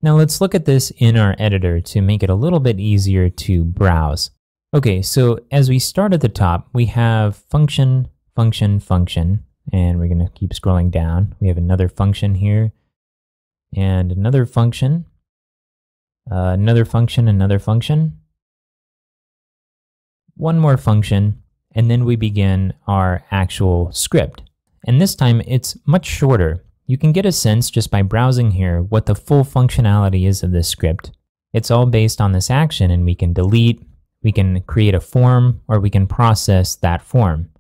Now let's look at this in our editor to make it a little bit easier to browse. Okay, so as we start at the top, we have function, function, function, and we're going to keep scrolling down. We have another function here, and another function, another function, another function, one more function, and then we begin our actual script. And this time it's much shorter. You can get a sense just by browsing here what the full functionality is of this script. It's all based on this action, and we can delete, we can create a form, or we can process that form.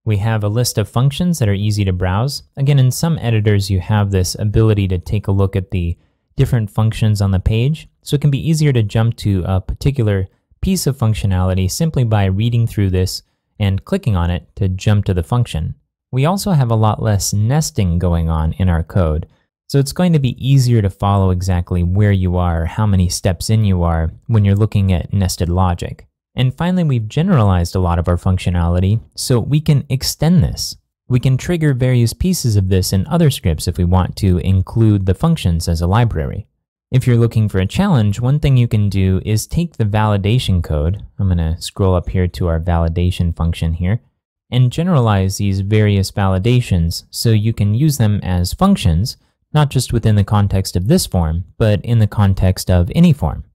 We have a list of functions that are easy to browse. Again, in some editors, you have this ability to take a look at the different functions on the page, so it can be easier to jump to a particular piece of functionality simply by reading through this and clicking on it to jump to the function. We also have a lot less nesting going on in our code, so it's going to be easier to follow exactly where you are or how many steps in you are when you're looking at nested logic. And finally, we've generalized a lot of our functionality, so we can extend this. We can trigger various pieces of this in other scripts if we want to include the functions as a library. If you're looking for a challenge, one thing you can do is take the validation code. I'm going to scroll up here to our validation function here and generalize these various validations so you can use them as functions, not just within the context of this form, but in the context of any form.